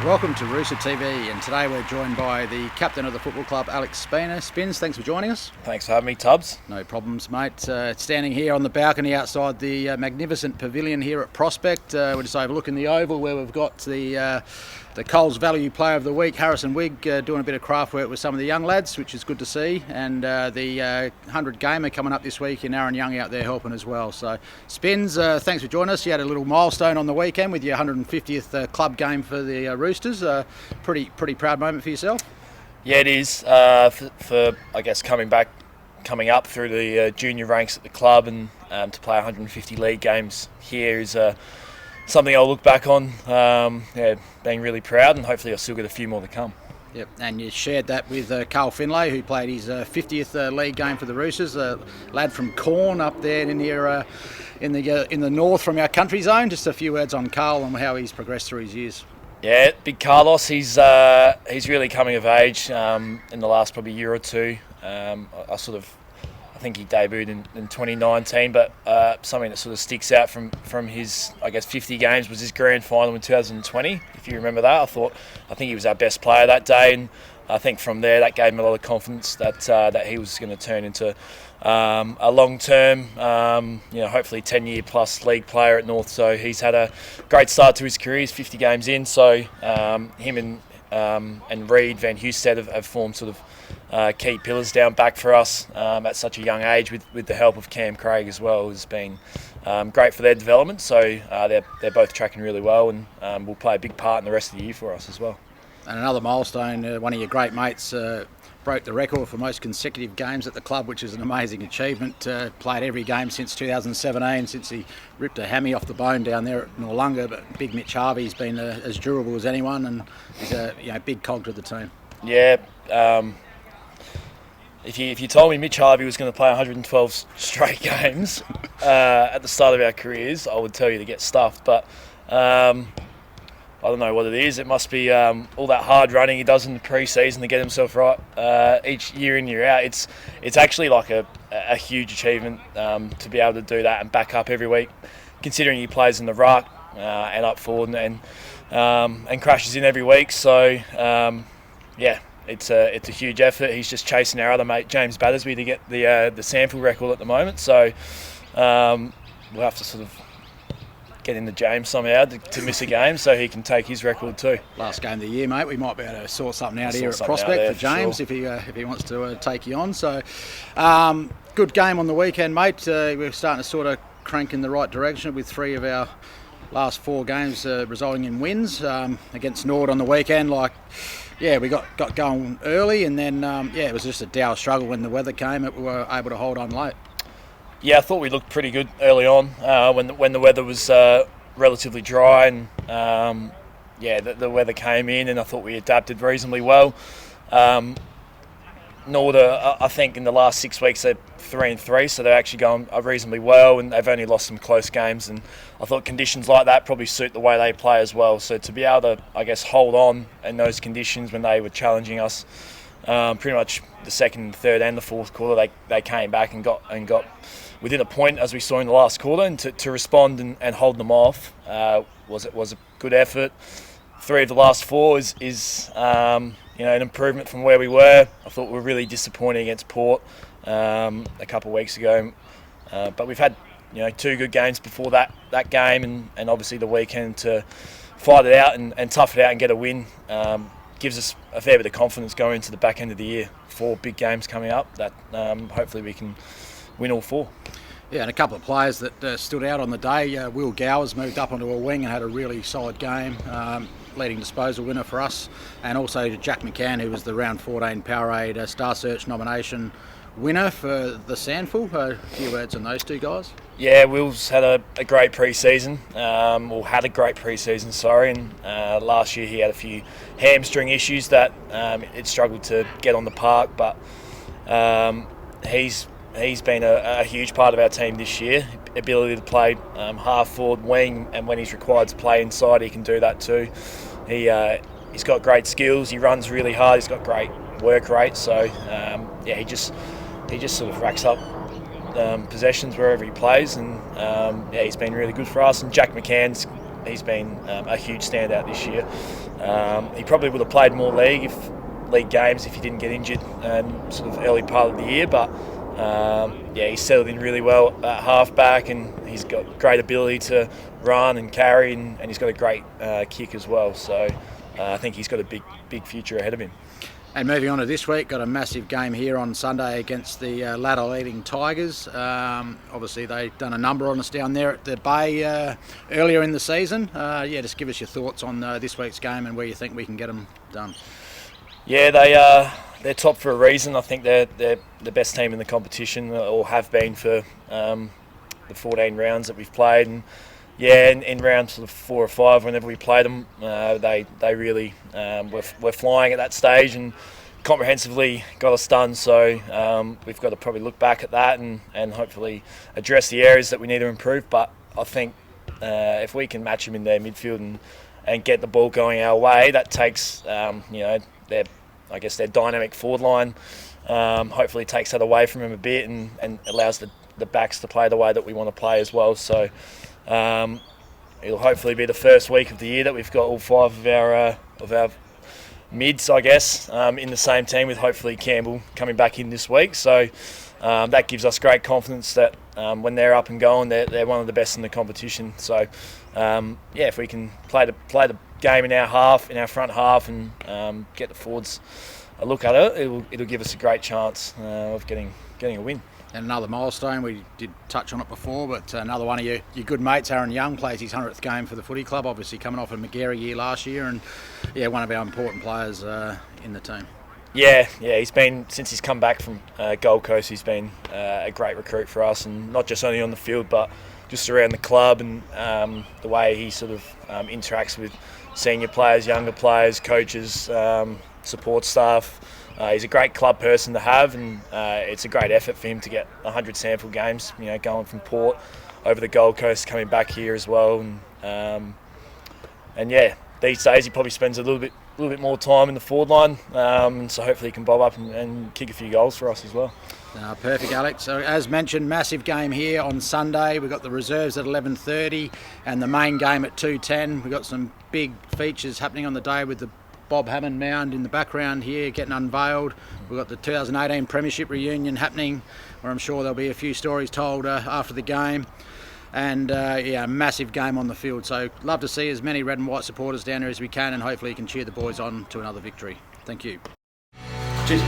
Welcome to RoosterTV, and today we're joined by the captain of the football club, Alex Spina. Spins, thanks for joining us. Thanks for having me, Tubbs. No problems, mate. Standing here on the balcony outside the magnificent pavilion here at Prospect. We're just overlooking the Oval where we've got the Coles Value Player of the Week, Harrison Wigg, doing a bit of craft work with some of the young lads, which is good to see. And the 100 Gamer coming up this week, and Aaron Young out there helping as well. So, Spins, thanks for joining us. You had a little milestone on the weekend with your 150th club game for the Roosters. Pretty proud moment for yourself. Yeah, it is. For I guess coming up through the junior ranks at the club and to play 150 league games here is something I'll look back on, being really proud, and hopefully I'll still get a few more to come. Yep, and you shared that with Carl Finlay, who played his 50th league game for the Roosters, a lad from Corn up there in the north from our country zone. Just a few words on Carl and how he's progressed through his years. Yeah, big Carlos. He's really coming of age in the last probably year or two. I think he debuted in 2019, but something that sort of sticks out from his, I guess, 50 games was his grand final in 2020. If you remember that, I think he was our best player that day, and I think from there that gave him a lot of confidence that he was going to turn into a long-term, hopefully 10-year plus league player at North. So he's had a great start to his career. He's 50 games in, so him and Reid Van Husted have formed sort of key pillars down back for us at such a young age, with the help of Cam Craig as well. Has been great for their development. So they're both tracking really well, and will play a big part in the rest of the year for us as well. And another milestone, one of your great mates broke the record for most consecutive games at the club, which is an amazing achievement. Played every game since 2017, since he ripped a hammy off the bone down there at Noarlunga. But big Mitch Harvey's been as durable as anyone, and he's a big cog to the team. Yeah. If you told me Mitch Harvey was going to play 112 straight games at the start of our careers, I would tell you to get stuffed. But I don't know what it is. It must be all that hard running he does in the pre-season to get himself right each year in, year out. It's actually like a huge achievement to be able to do that and back up every week, considering he plays in the ruck and up forward and crashes in every week. So it's a huge effort. He's just chasing our other mate James Battersby to get the sample record at the moment. So we'll have to sort of get into James somehow to miss a game so he can take his record too. Last game of the year, mate. We might be able to sort something out here at Prospect for James, sure, if he wants to take you on. So good game on the weekend, mate. We're starting to sort of crank in the right direction with 3 of our last 4 games resulting in wins. Against Nord on the weekend, we got going early, and then it was just a dour struggle when the weather came. We were able to hold on late. Yeah, I thought we looked pretty good early on when the weather was relatively dry, and the weather came in, and I thought we adapted reasonably well. Nord, I think in the last 6 weeks they're 3-3, so they're actually going reasonably well, and they've only lost some close games. And I thought conditions like that probably suit the way they play as well. So to be able to, I guess, hold on in those conditions when they were challenging us, pretty much the second, third, and the fourth quarter, they came back and got within a point, as we saw in the last quarter, and to respond and hold them off was a good effort. 3 of the last 4 is an improvement from where we were. I thought we were really disappointing against Port a couple of weeks ago, but we've had 2 good games before that game, and obviously the weekend to fight it out and tough it out and get a win gives us a fair bit of confidence going into the back end of the year. 4 big games coming up that hopefully we can win all 4. Yeah, and a couple of players that stood out on the day. Will Gowers moved up onto a wing and had a really solid game, leading disposal winner for us, and also Jack McCann, who was the round 14 Powerade Star Search nomination winner for the Sandful. A few words on those 2 guys. Yeah, Will's had a great pre-season, had a great pre-season, and last year he had a few hamstring issues that it struggled to get on the park, but he's been a huge part of our team this year. Ability to play half forward, wing, and when he's required to play inside, he can do that too. He's got great skills. He runs really hard. He's got great work rate. So he just sort of racks up possessions wherever he plays, and he's been really good for us. And Jack McCann's he's been a huge standout this year. He probably would have played more league games if he didn't get injured sort of early part of the year, but he's settled in really well at halfback, and he's got great ability to run and carry, and he's got a great kick as well. So I think he's got a big future ahead of him. And moving on to this week, got a massive game here on Sunday against the ladder-leading Tigers. Obviously, they've done a number on us down there at the Bay earlier in the season. Just give us your thoughts on this week's game and where you think we can get them done. Yeah, they're top for a reason. I think they're the best team in the competition, or have been for the 14 rounds that we've played. And in round sort of 4 or 5, whenever we played them, they really were flying at that stage and comprehensively got us done. So we've got to probably look back at that and hopefully address the areas that we need to improve. But I think if we can match them in their midfield and get the ball going our way, that takes their dynamic forward line. Hopefully takes that away from them a bit and allows the backs to play the way that we want to play as well. So it'll hopefully be the first week of the year that we've got all 5 of our mids, I guess, in the same team, with hopefully Campbell coming back in this week. So that gives us great confidence that when they're up and going, they're one of the best in the competition. So if we can play the game in our front half, and get the forwards a look at it, it'll give us a great chance of getting a win. And another milestone, we did touch on it before, but another one of your good mates, Aaron Young, plays his 100th game for the footy club, obviously coming off a Magarey year last year, and one of our important players in the team. He's been, since he's come back from Gold Coast, he's been a great recruit for us, and not just only on the field, but just around the club, and the way he sort of interacts with senior players, younger players, coaches, support staff. He's a great club person to have, and it's a great effort for him to get 100 sample games, going from Port over the Gold Coast, coming back here as well. And these days he probably spends a little bit more time in the forward line, so hopefully he can bob up and kick a few goals for us as well. Perfect, Alex. So as mentioned, massive game here on Sunday. We've got the reserves at 11:30 and the main game at 2:10. We've got some big features happening on the day with the Bob Hammond mound in the background here getting unveiled. We've got the 2018 Premiership reunion happening, where I'm sure there'll be a few stories told after the game. And a massive game on the field. So love to see as many red and white supporters down there as we can, and hopefully you can cheer the boys on to another victory. Thank you. Cheers.